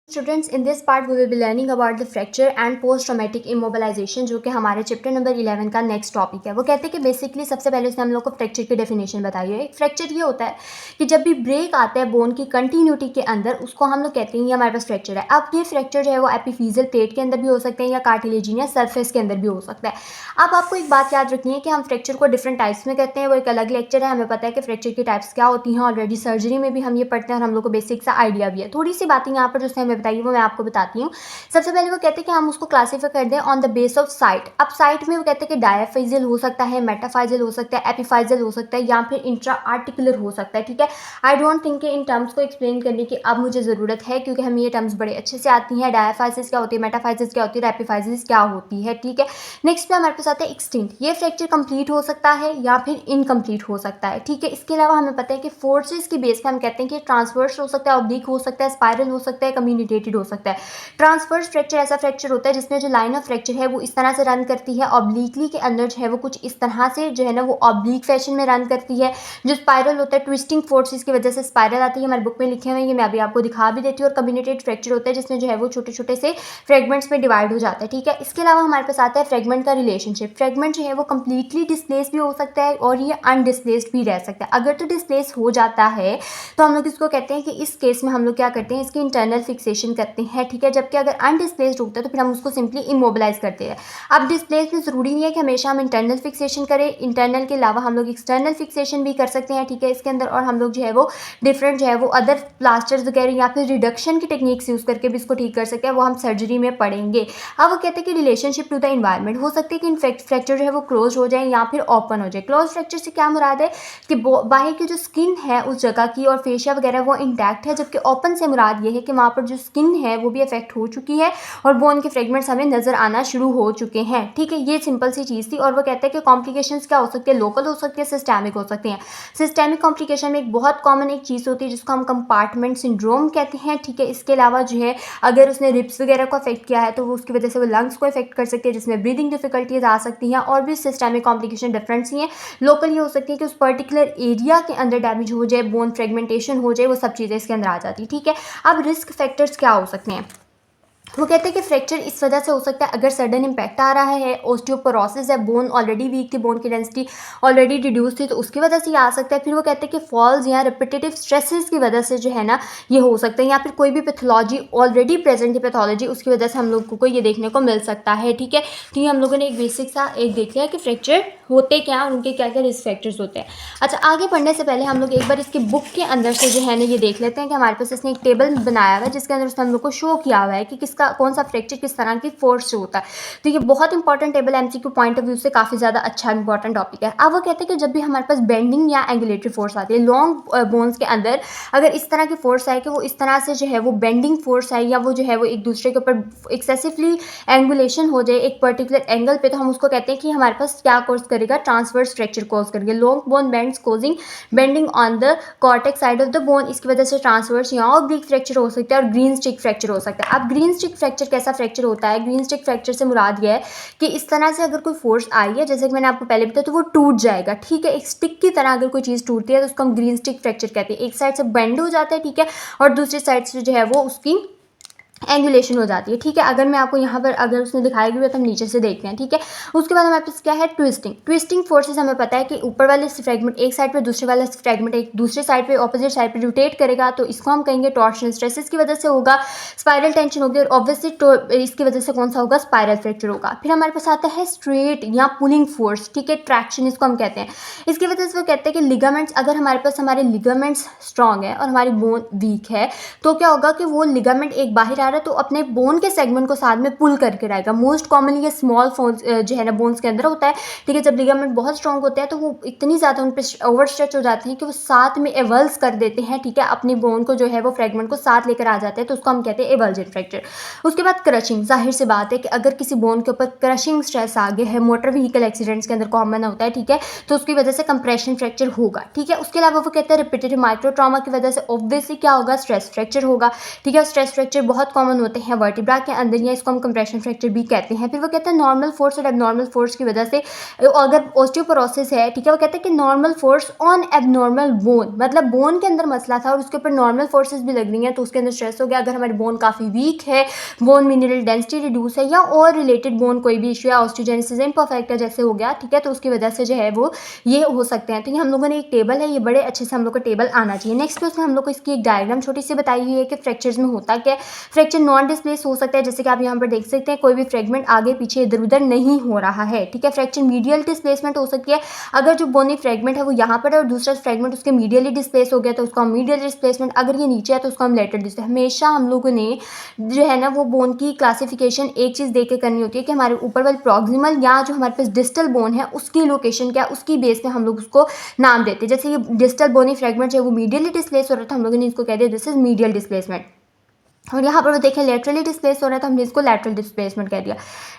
Students in this part we will be learning about the fracture and post traumatic immobilization, जो कि हमारे chapter number 11 का next topic है। वो कहते हैं कि बेसिकली सबसे पहले उसने हम लोग को फ्रैक्चर की डेफिनेशन बताई है। एक फ्रैक्चर ये होता है कि जब भी ब्रेक आता है बोन की कंटिन्यूटी के अंदर, उसको हम लोग कहते हैं ये हमारे पास फ्रैक्चर है। अब ये फ्रैक्चर जो है वो एपिफिजियल प्लेट के अंदर भी हो सकते हैं या कार्टिलेजिनियस सरफेस के अंदर भी हो सकता है। अब आपको एक बात याद रखनी है कि हम फ्रैक्चर को डिफरेंट टाइप्स में कहते हैं, वो एक अलग लेक्चर है। हमें पता है कि फ्रैक्चर की टाइप्स क्या होती हैं, ऑलरेडी सर्जरी में भी हम ये पढ़ते हैं और हम लोग को बेसिक सा आइडिया भी है। थोड़ी सी बातें यहाँ पर जो उसने हमें बताई वो मैं आपको बताती हूँ। सबसे पहले वो कहते हैं कि हम उसको क्लासीफाई कर दें on the base of site. अब साइट में वो कहते हैं कि डायाफाइजियल हो सकता है, मेटाफाइजियल हो सकता है, एपिफाइजियल हो सकता है या फिर इंट्रा आर्टिकुलर हो सकता है। ठीक है, आई डोंट थिंक कि इन टर्म्स को एक्सप्लेन करने की अब मुझे ज़रूरत है, क्योंकि हमें ये टर्म्स बड़े अच्छे से आती हैं। डायाफाइजिस क्या होती है, मेटाफाइजिस क्या होती है, एपिफाइजिस क्या होती है। ठीक है, नेक्स्ट पे हमारे पास आता है एक्सटिंक्ट। ये फ्रैक्चर कंप्लीट हो सकता है या फिर इनकम्प्लीट हो सकता है। ठीक है, इसके अलावा हमें पता है कि फोर्सेस की बेस पे हम कहते हैं कि ट्रांसवर्स हो सकता है, ऑब्लिक हो सकता है, स्पाइरल हो सकता है, कम्युनिकेटेड हो सकता है। ट्रांसवर्स फ्रैक्चर ऐसा फ्रैक्चर होता है जिसमें जो लाइन ऑफ फ्रैक्चर है वो इस तरह से रन करती है, ऑब्लिकली के अंदर जो है वो कुछ इस तरह से जो है ना वो ऑब्लिक फैशन में रन करती है। जो स्पाइरल होता है ट्विस्टिंग फोर्सेस की वजह से स्पाइरल आती है, हमारे बुक में लिखे हुए हैं, ये मैं अभी आपको दिखा भी देती हूँ। और कम्युनिकेटेड फ्रैक्चर होता है जिसमें जो है वो छोटे छोटे से फ्रेगमेंट्स में डिवाइड हो जाता है। ठीक है, इसके अलावा हमारे पास आता है फ्रेगमेंट का रिलेशनशिप। फ्रेगमेंट जो है वो कंप्लीटली डिस्प्लेस भी हो सकता है और ये अनडिस्प्लेस्ड भी रह सकता है। अगर तो डिस्प्लेस हो जाता है तो हम लोग इसको कहते हैं कि इस केस में हम लोग क्या करते हैं, इसकी इंटरनल फिक्सेशन करते हैं। ठीक है, जबकि अगर अनडिस्प्लेस्ड होता है तो फिर हम उसको सिंपली इमोबिलाइज करते हैं। अब डिस्प्लेस में ज़रूरी नहीं है कि हमेशा हम इंटरनल फिक्सेशन करें, इंटरनल के अलावा हम लोग एक्सटर्नल फिक्सेशन भी कर सकते हैं। ठीक है, इसके अंदर और हम लोग जो है वो डिफरेंट जो है वो अदर प्लास्टर्स वगैरह या फिर रिडक्शन की टेक्निक्स यूज़ करके भी इसको ठीक कर सकते हैं, वो हम सर्जरी में पढ़ेंगे। अब वो कहते हैं कि रिलेशनशिप टू द इन्वायरमेंट हो सकती है कि फ्रैक्चर जो है वो क्लोज हो जाए या फिर ओपन हो जाए। क्लोज फ्रैक्चर से क्या मुराद है कि बाहर की जो स्किन है उस जगह की और फेशिया वगैरह वो इंटैक्ट है, जबकि ओपन से मुराद ये है कि वहाँ पर जो स्किन है वो भी अफेक्ट हो चुकी है और बोन के फ्रेगमेंट्स हमें नजर आना शुरू हो चुके हैं। ठीक है, ये सिंपल सी चीज़ थी। और वो कहते हैं कि कॉम्प्लिकेशंस क्या हो सकती है, लोकल हो सकती है, सिस्टेमिक हो सकती हैं। सिस्टेमिक कॉम्प्लिकेशन में एक बहुत कॉमन एक चीज़ होती है जिसको हम कंपार्टमेंट सिंड्रोम कहते हैं। ठीक है, इसके अलावा जो है अगर उसने रिब्स वगैरह को अफेक्ट किया है तो वो उसकी वजह से वो लंग्स को अफेक्ट कर सकती है, जिसमें ब्रीदिंग डिफिकल्टीज आ सकती हैं। और भी सिस्टेमिक कॉम्प्लिकेशन डिफरेंट सी हैं। लोकल ये हो सकती है कि उस पर्टिकुलर एरिया के अंदर डैमेज हो जाए, बोन फ्रेगमेंटेशन हो जाए, वो सब चीज़ें इसके अंदर आ जाती है। ठीक है, अब रिस्क फैक्टर्स क्या हो सकते हैं। वो कहते हैं कि फ्रैक्चर इस वजह से हो सकता है अगर सडन इम्पैक्ट आ रहा है, ओस्टियोपोरोसिस है, बोन ऑलरेडी वीक थी, बोन की डेंसिटी ऑलरेडी रिड्यूस थी, तो उसकी वजह से ये आ सकता है। फिर वो कहते हैं कि फॉल्स या रिपीटेटिव स्ट्रेसेस की वजह से जो है ना ये हो सकता है, या फिर कोई भी पैथोलॉजी ऑलरेडी प्रेजेंट है पैथोलॉजी, उसकी वजह से हम लोगों को ये देखने को मिल सकता है। ठीक है, तो ये हम लोगों ने एक बेसिक सा एक देख लिया कि फ्रैक्चर होते क्या और उनके क्या क्या रिस्क फैक्टर्स होते हैं। अच्छा, आगे पढ़ने से पहले हम लोग एक बार इसकी बुक के अंदर से जो है ना ये देख लेते हैं कि हमारे पास इसने एक टेबल बनाया हुआ है जिसके अंदर उसने हम लोग को शो किया हुआ है कि किसका कौन सा फ्रैक्चर किस तरह की फोर्स से होता है। तो ये बहुत important table MCQ point of view से काफ़ी ज़्यादा अच्छा इंपॉर्टेंट टॉपिक है। अब वो कहते हैं कि जब भी हमारे पास बेंडिंग या एंगुलेटरी फोर्स आती है लॉन्ग बोन्स के अंदर, अगर इस तरह की फोर्स आए कि वो इस तरह से जो है वो बेंडिंग फोर्स आए या वो जो है वो एक दूसरे के ऊपर एक्सेसिवली एंगुलेशन हो जाए एक पर्टिकुलर एंगल पे, तो हम उसको कहते हैं कि हमारे पास क्या कोर्स करेगा, ट्रांसवर्स फ्रैक्चर कोर्स करेगा। Long bone bends causing bending on the cortex side of the bone, इसकी वजह से ट्रांसवर्स या ऑब्लिक फ्रैक्चर हो सकता है और ग्रीन स्टिक फ्रैक्चर हो सकता है। अब ग्रीन स्टिक फ्रैक्चर कैसा फ्रैक्चर होता है, ग्रीन स्टिक फ्रैक्चर से मुराद ये है कि इस तरह से अगर कोई फोर्स आई है, जैसे कि मैंने आपको पहले बताया, तो वो टूट जाएगा। ठीक है, एक स्टिक की तरह अगर कोई चीज़ टूटती है तो उसको हम ग्रीन स्टिक फ्रैक्चर कहते हैं। एक साइड से बेंड हो जाता है, ठीक है, और दूसरी साइड से जो है वो उसकी एंगुलेशन हो जाती है। ठीक है, अगर मैं आपको यहाँ पर अगर उसने दिखाया गया तो हम नीचे से देखते हैं। ठीक है, उसके बाद हमारे पास क्या है, ट्विस्टिंग। ट्विस्टिंग फोर्सेस हमें पता है कि ऊपर वाले फ्रैगमेंट एक साइड पे, दूसरे वाला फ्रैगमेंट एक दूसरे साइड पे ऑपोजिट साइड पे रोटेट करेगा, तो इसको हम कहेंगे टॉर्शन। स्ट्रेसेस की वजह से होगा, स्पाइरल टेंशन होगी और ऑब्वियसली इसकी वजह से कौन सा होगा, स्पाइरल फ्रैक्चर होगा। फिर हमारे पास आता है स्ट्रेट या पुलिंग फोर्स। ठीक है, ट्रैक्शन इसको हम कहते हैं। इसकी वजह से वो कहते हैं कि लिगामेंट्स, अगर हमारे पास हमारे लिगामेंट्स स्ट्रॉन्ग है और हमारी बोन वीक है, तो क्या होगा कि वो लिगामेंट एक बाहर आ रहा है तो अपने बोन के सेगमेंट को साथ में पुल करके रहेगा। मोस्ट कॉमनली ये स्मॉल फोन्स जो है ना बोन्स के अंदर होता है। ठीक है, जब लिगामेंट बहुत स्ट्रॉन्ग होते हैं तो वो इतनी ज़्यादा उन पर ओवर स्ट्रेच हो जाते हैं कि वो साथ में एवल्स कर देते हैं। ठीक है, अपनी बोन को जो है वो फ्रेगमेंट को साथ लेकर आ जाते हैं, तो उसको हम कहते हैं एवल्जन फ्रैक्चर। उसके बाद क्रशिंग, जाहिर सी बात है कि अगर किसी बोन के ऊपर क्रशिंग स्ट्रेस आ गया है, मोटर व्हीकल एक्सीडेंट्स के अंदर कॉमन होता है, ठीक है, तो उसकी वजह से कंप्रेशन फ्रैक्चर होगा। ठीक है, उसके अलावा वो कहते हैं रिपीटेटिव माइक्रो ट्रॉमा की वजह से ऑब्वियसली क्या होगा, स्ट्रेस फ्रैक्चर होगा। ठीक है, स्ट्रेस फ्रैक्चर बहुत कॉमन कॉमन होते हैं वर्टिब्रा के अंदर, या इसको हम कंप्रेशन फ्रैक्चर भी कहते हैं। फिर वो कहते हैं नॉर्मल फोर्स और एबनॉर्मल फोर्स की वजह से अगर ऑस्टियोपोरोसिस है, ठीक है, वो कहते हैं कि normal force on abnormal bone, मतलब बोन के अंदर मसला था और उसके ऊपर नॉर्मल फोर्सेस भी लग रही हैं तो उसके अंदर स्ट्रेस हो गया। अगर हमारी बोन काफ़ी वीक है, बोन मिनरल डेंसिटी रिड्यूस है, या और रिलेटेड बोन कोई भी इशू है, ऑस्टियोजेनेसिस इम्परफेक्ट है जैसे हो गया, ठीक है, तो उसकी वजह से जो है वो ये हो सकते हैं। तो ये हम लोगों ने एक टेबल है, ये बड़े अच्छे से हम लोग को टेबल आना चाहिए। नेक्स्ट उसमें हम लोग को इसकी एक डायग्राम छोटी सी बताई हुई है कि फ्रैक्चर्स में होता क्या है। फ्रैक्चर नॉन डिस्प्लेस हो सकता है, जैसे कि आप यहाँ पर देख सकते हैं कोई भी फ्रेगमेंट आगे पीछे इधर उधर नहीं हो रहा है, ठीक है। फ्रैक्चर मीडियल डिस्प्लेसमेंट हो सकती है, अगर जो बोनी फ्रेगमेंट है वो यहाँ पर है और दूसरा फ्रेगमेंट उसके मीडियली डिस्प्लेस हो गया तो उसको हम मीडियल डिस्प्लेसमेंट, अगर ये नीचे है तो उसको हम लेटरल डिस्प्लेस। हमेशा हम लोगों ने जो है ना वो बोन की क्लासिफिकेशन एक चीज़ देख के करनी होती है कि हमारे ऊपर वाली प्रॉक्सिमल या जो हमारे पास डिस्टल बोन है उसकी लोकेशन क्या, उसकी बेस पे हम लोग उसको नाम देते हैं। जैसे ये डिस्टल बोनी फ्रेगमेंट है वो मीडियली डिस्प्लेस हो रहा था, हम लोगों ने इसको कह दिया दिस इज मीडियल डिस्प्लेसमेंट। और यहाँ पर वो देखें लेटरली डिस्प्लेस हो रहा था, हमने इसको लेटरल डिस्प्लेसमेंट कह दिया।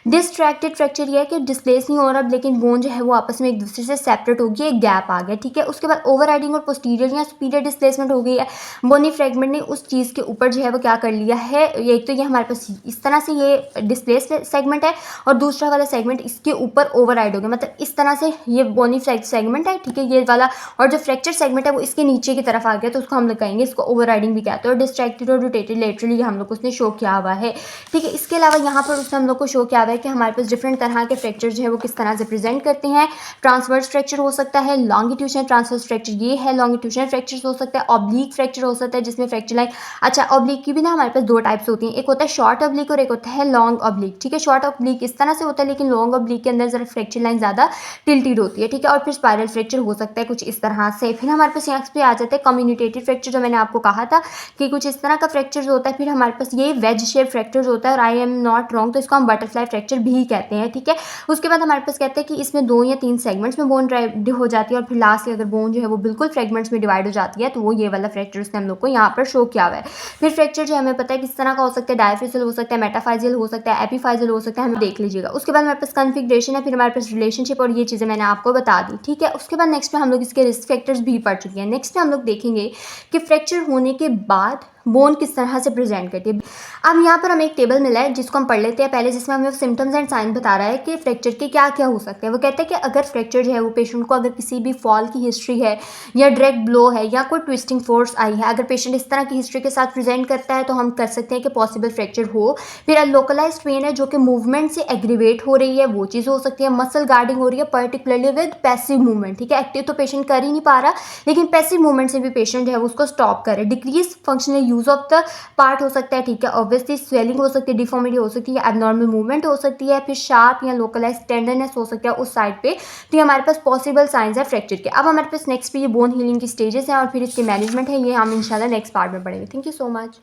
डिस्ट्रैक्टेड फ्रैक्चर ये है कि डिस्प्लेस नहीं हो रहा लेकिन बोन जो है वो आपस में एक दूसरे से सेपरेट हो गई, एक गैप आ गया, ठीक है। उसके बाद ओवरराइडिंग और पोस्टीरियर या सुपीरियर डिस्प्लेसमेंट हो गई है, बोनी फ्रेगमेंट ने उस चीज़ के ऊपर जो है वो क्या कर लिया है, एक तो ये हमारे पास इस तरह से ये डिस्प्लेस सेगमेंट है और दूसरा वाला सेगमेंट इसके ऊपर ओवरराइड हो गया, मतलब इस तरह से ये बोनी सेगमेंट है, ठीक है, ये वाला, और जो फ्रैक्चर सेगमेंट है वो इसके नीचे की तरफ आ गया तो उसको हम लोग कहेंगे, इसको ओवरराइडिंग भी कहते हैं। और डिस्ट्रैक्टेड और रोटेटेड लेटरली हम लोग को उसने शो किया हुआ है, ठीक है। इसके अलावा यहाँ पर उसने हम लोग को शो किया हुआ है कि हमारे पास डिफरेंट तरह के फ्रैक्चर जो है वो किस तरह से प्रेजेंट करते हैं। ट्रांसवर्स फ्रैक्चर हो सकता है, लॉन्गिट्यूशनल ट्रांसवर्स फ्रैक्चर ये है, लॉन्गिट्यूशनल फ्रैक्चर हो सकता है, ऑब्लिक फ्रैक्चर हो सकता है जिसमें फ्रैक्चर लाइन, अच्छा ऑब्लिक की भी ना हमारे पास दो टाइप्स होती हैं, एक होता है शॉर्ट ऑब्लिक और एक होता है लॉन्ग ऑब्लिक, ठीक है। शॉर्ट ऑब्लिक इस तरह से होता है लेकिन लॉन्ग ऑब्लिक के अंदर जरा फ्रैक्चर लाइन ज़्यादा टिल्टेड होती है, ठीक है। और फिर स्पाइरल फ्रैक्चर हो सकता है कुछ इस तरह से। फिर हमारे पास यहाँ पे आ जाता है कम्युनिकेटेड फ्रैक्चर, जो मैंने आपको कहा था कि कुछ इस तरह का फ्रैक्चर होता है। फिर हमारे पास ये वेज शेप फ्रैक्चर होता है और आई एम नॉट रॉन्ग तो इसको हम बटरफ्लाई फ्रैक्चर भी कहते हैं, ठीक है। उसके बाद हमारे पास कहते हैं कि इसमें 2 या 3 सेगमेंट्स में बोन डिवाइड हो जाती है और फिर लास्ट अगर बोन जो है वो बिल्कुल फ्रेगमेंट्स में डिवाइड हो जाती है तो वो ये वाला फ्रैक्चर उसने हम लोग को यहाँ पर शो किया हुआ है। फिर फ्रैक्चर जो हमें पता है किस तरह का हो सकता है, डायफिजियल हो सकता है, मेटाफाइजियल हो सकता है, एपीफाइजियल हो सकता है, हमें देख लीजिएगा। उसके बाद हमारे पास कॉन्फिगरेशन है, फिर हमारे पास रिलेशनशिप, और ये चीज़ें मैंने आपको बता दी, ठीक है। उसके बाद नेक्स्ट में हम लोग इसके रिस्क फैक्टर्स भी पढ़ चुके हैं। नेक्स्ट में हम लोग देखेंगे कि फ्रैक्चर होने के बाद बोन किस तरह से प्रेजेंट करती है। अब यहाँ पर हमें एक टेबल मिला है जिसको हम पढ़ लेते हैं पहले, जिसमें हमें सिम्टम्स एंड साइन बता रहा है कि फ्रैक्चर के क्या क्या हो सकते हैं। वो कहते हैं कि अगर फ्रैक्चर जो है वो पेशेंट को अगर किसी भी फॉल की हिस्ट्री है या डायरेक्ट ब्लो है या कोई ट्विस्टिंग फोर्स आई है, अगर पेशेंट इस तरह की हिस्ट्री के साथ प्रेजेंट करता है तो हम कर सकते हैं कि पॉसिबल फ्रैक्चर हो। फिर लोकलाइज्ड पेन है जो कि मूवमेंट से एग्रीवेट हो रही है, वो चीज़ हो सकती है। मसल गार्डिंग हो रही है पर्टिकुलरली विद पैसिव मूवमेंट, ठीक है। एक्टिव तो पेशेंट कर ही नहीं पा रहा लेकिन पैसिव मूवमेंट से भी पेशेंट जो है उसको स्टॉप करे। Decrease functional use of the part हो सकता है, ठीक है। ऑब्वियसली स्वेलिंग हो सकती है, डिफॉर्मिटी हो सकती है, एबनॉर्मल मूवमेंट हो सकती है, फिर शार्प या लोकलाइज टेंडरनेस हो सकता है उस साइड पे। तो ये हमारे पास पॉसिबल साइंस है फ्रैक्चर के। अब हमारे पास नेक्स्ट पे ये बोन हीलिंग की स्टेजेस हैं और फिर इसके मैनेजमेंट है, ये हम इंशाल्लाह नेक्स्ट पार्ट में पढ़ेंगे। Thank you so much.